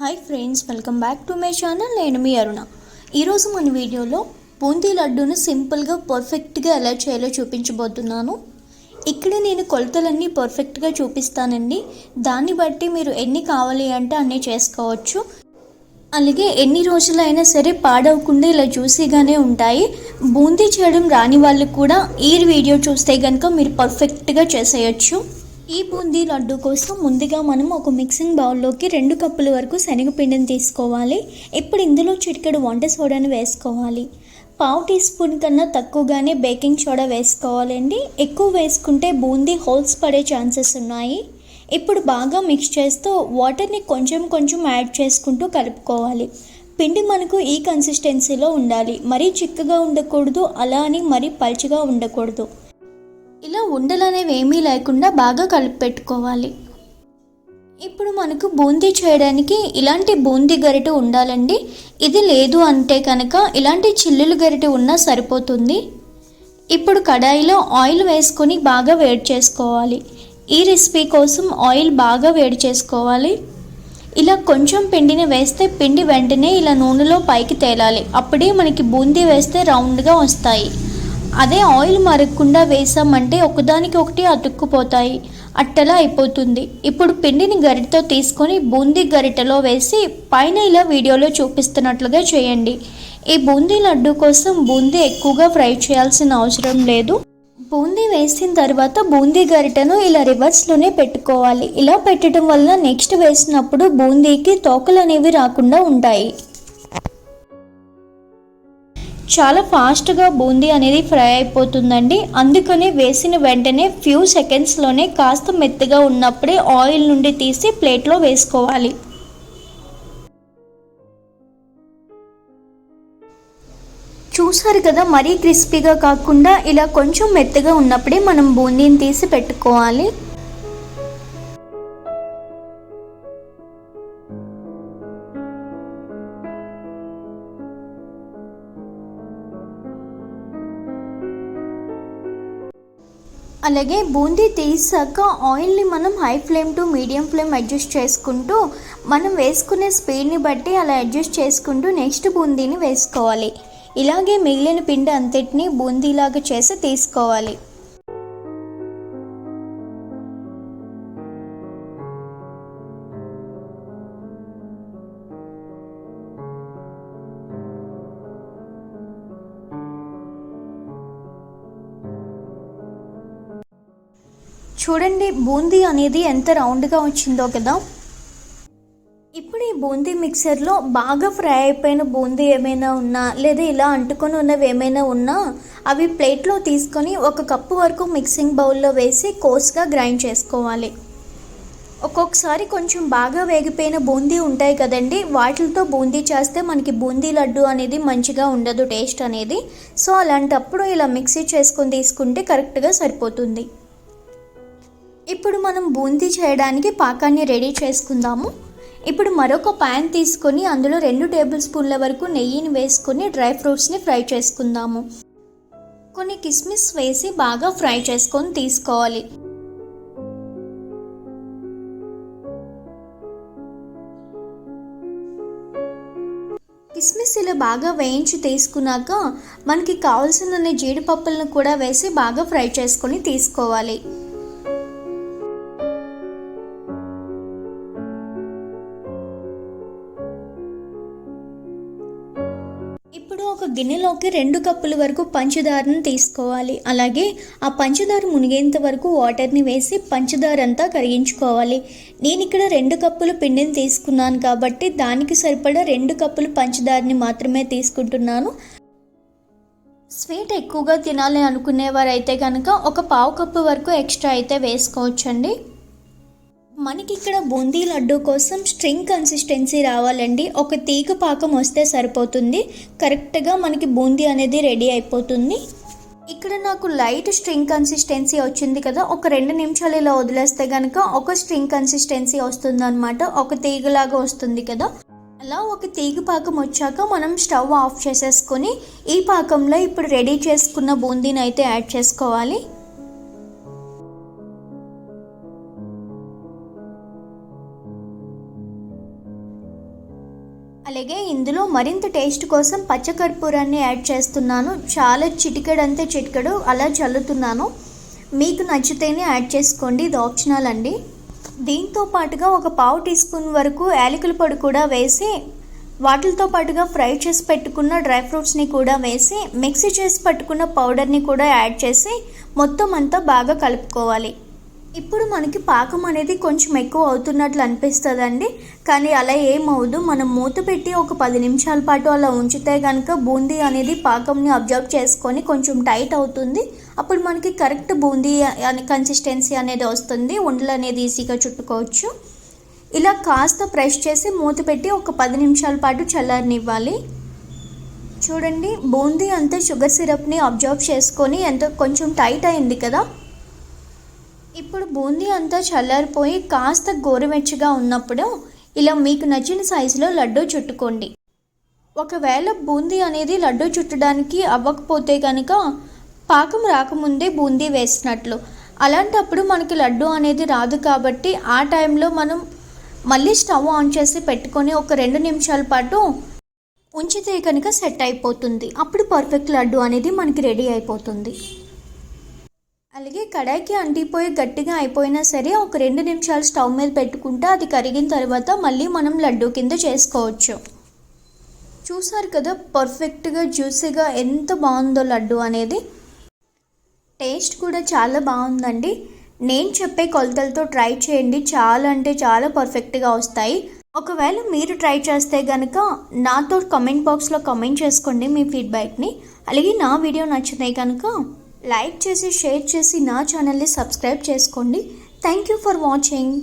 Hi friends, welcome back to my channel. నేను మీ అరుణ. ఈరోజు మన వీడియోలో బూందీ లడ్డూను సింపుల్గా పర్ఫెక్ట్గా ఎలా చేయాలో చూపించబోతున్నాను. ఇక్కడ నేను కొలతలన్నీ పర్ఫెక్ట్గా చూపిస్తానండి. దాన్ని బట్టి మీరు ఎన్ని కావాలి అంటే అన్నీ చేసుకోవచ్చు. అలాగే ఎన్ని రోజులైనా సరే పాడవకుండా ఇలా జ్యూసీగానే ఉంటాయి. బూందీ చేయడం రాని వాళ్ళు కూడా ఈ వీడియో చూస్తే కనుక మీరు పర్ఫెక్ట్గా చేసేయచ్చు. ఈ బూందీ లడ్డు కోసం ముందుగా మనం ఒక మిక్సింగ్ బౌల్లోకి 2 కప్పుల వరకు శనగపిండిని తీసుకోవాలి. ఇప్పుడు ఇందులో చిటికెడు వంట సోడాను వేసుకోవాలి. పావు టీ స్పూన్ కన్నా తక్కువగానే బేకింగ్ సోడా వేసుకోవాలండి. ఎక్కువ వేసుకుంటే బూందీ హోల్స్ పడే ఛాన్సెస్ ఉన్నాయి. ఇప్పుడు బాగా మిక్స్ చేస్తూ వాటర్ని కొంచెం కొంచెం యాడ్ చేసుకుంటూ కలుపుకోవాలి. పిండి మనకు ఈ కన్సిస్టెన్సీలో ఉండాలి. మరీ చిక్కగా ఉండకూడదు, అలా అని మరీ పల్చగా ఉండకూడదు. ఇలా ఉండలు అనేవి ఏమీ లేకుండా బాగా కలిపి పెట్టుకోవాలి. ఇప్పుడు మనకు బూందీ చేయడానికి ఇలాంటి బూందీ గరిటె ఉండాలండి. ఇది లేదు అంటే కనుక ఇలాంటి చిల్లులు గరిటె ఉన్నా సరిపోతుంది. ఇప్పుడు కడాయిలో ఆయిల్ వేసుకొని బాగా వేడి చేసుకోవాలి. ఈ రెసిపీ కోసం ఆయిల్ బాగా వేడి చేసుకోవాలి. ఇలా కొంచెం పిండిని వేస్తే పిండి వెంటనే ఇలా నూనెలో పైకి తేలాలి. అప్పుడే మనకి బూందీ వేస్తే రౌండ్గా వస్తాయి. అదే ఆయిల్ మరగకుండా వేసామంటే ఒకదానికి ఒకటి అతుక్కుపోతాయి, అట్టలా అయిపోతుంది. ఇప్పుడు పిండిని గరిటెతో తీసుకొని బూందీ గరిటెలో వేసి పైన ఇలా వీడియోలో చూపిస్తున్నట్లుగా చేయండి. ఈ బూందీ లడ్డు కోసం బూందీ ఎక్కువగా ఫ్రై చేయాల్సిన అవసరం లేదు. బూందీ వేసిన తర్వాత బూందీ గరిటెను ఇలా రివర్స్లోనే పెట్టుకోవాలి. ఇలా పెట్టడం వల్ల నెక్స్ట్ వేసినప్పుడు బూందీకి తోకలు అనేవి రాకుండా ఉంటాయి. చాలా ఫాస్ట్గా బూందీ అనేది ఫ్రై అయిపోతుందండి. అందుకనే వేసిన వెంటనే ఫ్యూ సెకండ్స్లోనే కాస్త మెత్తగా ఉన్నప్పుడే ఆయిల్ నుండి తీసి ప్లేట్లో వేసుకోవాలి. చూసారు కదా, మరీ క్రిస్పీగా కాకుండా ఇలా కొంచెం మెత్తగా ఉన్నప్పుడే మనం బూందీని తీసి పెట్టుకోవాలి. అలాగే బూందీ తీసాక ఆయిల్ని మనం high flame to medium flame adjust చేసుకుంటూ మనం వేసుకునే స్పీడ్ని బట్టి అలా అడ్జస్ట్ చేసుకుంటూ నెక్స్ట్ బూందీని వేసుకోవాలి. ఇలాగే మిగిలిన పిండి అంతటిని బూందీలాగా చేసి తీసుకోవాలి. చూడండి, బూందీ అనేది ఎంత రౌండ్గా వచ్చిందో కదా. ఇప్పుడు ఈ బూందీ మిక్సర్లో బాగా ఫ్రై అయిపోయిన బూందీ ఏమైనా ఉన్నా లేదా ఇలా అంటుకొని ఉన్నవి ఏమైనా ఉన్నా అవి ప్లేట్లో తీసుకొని 1 కప్పు వరకు మిక్సింగ్ బౌల్లో వేసి కోర్స్గా గ్రైండ్ చేసుకోవాలి. ఒక్కొక్కసారి కొంచెం బాగా వేగిపోయిన బూందీ ఉంటాయి కదండి, వాటితో బూందీ చేస్తే మనకి బూందీ లడ్డు అనేది మంచిగా ఉండదు టేస్ట్ అనేది. సో అలాంటప్పుడు ఇలా మిక్సీ చేసుకొని తీసుకుంటే కరెక్ట్గా సరిపోతుంది. ఇప్పుడు మనం బూందీ చేయడానికి పాకాన్ని రెడీ చేసుకుందాము. ఇప్పుడు మరొక ప్యాన్ తీసుకొని అందులో 2 టేబుల్ స్పూన్ల వరకు నెయ్యిని వేసుకొని డ్రై ఫ్రూట్స్ని ఫ్రై చేసుకుందాము. కొన్ని కిస్మిస్ వేసి బాగా ఫ్రై చేసుకొని తీసుకోవాలి. కిస్మిస్ ఇలా బాగా వేయించి తీసుకున్నాక మనకి కావాల్సిన జీడిపప్పులను కూడా వేసి బాగా ఫ్రై చేసుకొని తీసుకోవాలి. ఇప్పుడు ఒక గిన్నెలోకి 2 కప్పుల వరకు పంచదారను తీసుకోవాలి. అలాగే ఆ పంచదార మునిగేంత వరకు వాటర్ని వేసి పంచదార అంతా కరిగించుకోవాలి. నేను ఇక్కడ 2 కప్పుల పిండిని తీసుకున్నాను కాబట్టి దానికి సరిపడా 2 కప్పులు పంచదారని మాత్రమే తీసుకుంటున్నాను. స్వీట్ ఎక్కువగా తినాలి అనుకునేవారైతే కనుక ఒక పావు కప్పు వరకు ఎక్స్ట్రా అయితే వేసుకోవచ్చండి. మనకి ఇక్కడ బూందీ లడ్డు కోసం స్ట్రింగ్ కన్సిస్టెన్సీ రావాలండి. ఒక తీగ పాకం వస్తే సరిపోతుంది. కరెక్ట్గా మనకి బూందీ అనేది రెడీ అయిపోతుంది. ఇక్కడ నాకు లైట్ స్ట్రింగ్ కన్సిస్టెన్సీ వచ్చింది కదా, ఒక 2 నిమిషాలు ఇలా వదిలేస్తే కనుక ఒక స్ట్రింగ్ కన్సిస్టెన్సీ వస్తుంది అనమాట. ఒక తీగలాగా వస్తుంది కదా. అలా ఒక తీగ పాకం వచ్చాక మనం స్టవ్ ఆఫ్ చేసేసుకొని ఈ పాకంలో ఇప్పుడు రెడీ చేసుకున్న బూందీని అయితే యాడ్ చేసుకోవాలి. అలాగే ఇందులో మరింత టేస్ట్ కోసం పచ్చకర్పూరాన్ని యాడ్ చేస్తున్నాను. చాలా చిటికెడంతే చిటికెడు అలా చల్లుతున్నాను. మీకు నచ్చితేనే యాడ్ చేసుకోండి, ఇది ఆప్షనల్ అండి. దీంతో పాటుగా ఒక పావు టీ స్పూన్ వరకు యాలకుల పొడి కూడా వేసి వాటితో పాటుగా ఫ్రై చేసి పెట్టుకున్న డ్రై ఫ్రూట్స్ని కూడా వేసి మిక్సీ చేసి పట్టుకున్న పౌడర్ని కూడా యాడ్ చేసి మొత్తం అంతా బాగా కలుపుకోవాలి. ఇప్పుడు మనకి పాకం అనేది కొంచెం ఎక్కువ అవుతున్నట్లు అనిపిస్తుందండి, కానీ అలా ఏమవుదు. మనం మూత పెట్టి ఒక 10 నిమిషాల పాటు అలా ఉంచితే కనుక బూందీ అనేది పాకంని అబ్జర్వ్ చేసుకొని కొంచెం టైట్ అవుతుంది. అప్పుడు మనకి కరెక్ట్ బూందీ కన్సిస్టెన్సీ అనేది వస్తుంది. ఉండలు అనేది ఈజీగా చుట్టుకోవచ్చు. ఇలా కాస్త ప్రెస్ చేసి మూత పెట్టి ఒక 10 నిమిషాల పాటు చల్లారనివ్వాలి. చూడండి, బూందీ అంతా షుగర్ సిరప్ని అబ్జర్వ్ చేసుకొని ఎంతో కొంచెం టైట్ అయింది కదా. ఇప్పుడు బూందీ అంతా చల్లారిపోయి కాస్త గోరువెచ్చగా ఉన్నప్పుడు ఇలా మీకు నచ్చిన సైజులో లడ్డూ చుట్టుకోండి. ఒకవేళ బూందీ అనేది లడ్డూ చుట్టడానికి అవ్వకపోతే కనుక పాకం రాకముందే బూందీ వేసినట్లు. అలాంటప్పుడు మనకి లడ్డూ అనేది రాదు కాబట్టి ఆ టైంలో మనం మళ్ళీ స్టవ్ ఆన్ చేసి పెట్టుకొని ఒక 2 నిమిషాల పాటు ఉంచితే కనుక సెట్ అయిపోతుంది. అప్పుడు పర్ఫెక్ట్ లడ్డు అనేది మనకి రెడీ అయిపోతుంది. అలాగే కడాయికి అంటిపోయి గట్టిగా అయిపోయినా సరే ఒక 2 నిమిషాలు స్టవ్ మీద పెట్టుకుంటే అది కరిగిన తర్వాత మళ్ళీ మనం లడ్డు కింద చేసుకోవచ్చు. చూసారు కదా పర్ఫెక్ట్గా జ్యూసీగా ఎంత బాగుందో లడ్డు అనేది. టేస్ట్ కూడా చాలా బాగుందండి. నేను చెప్పే కొలతలతో ట్రై చేయండి, చాలా అంటే చాలా పర్ఫెక్ట్గా వస్తాయి. ఒకవేళ మీరు ట్రై చేస్తే కనుక నాతో కమెంట్ బాక్స్లో కమెంట్ చేసుకోండి మీ ఫీడ్బ్యాక్ని. అలాగే నా వీడియో నచ్చితే కనుక లైక్ చేసి షేర్ చేసి నా ఛానల్ని సబ్స్క్రైబ్ చేసుకోండి. Thank you for watching.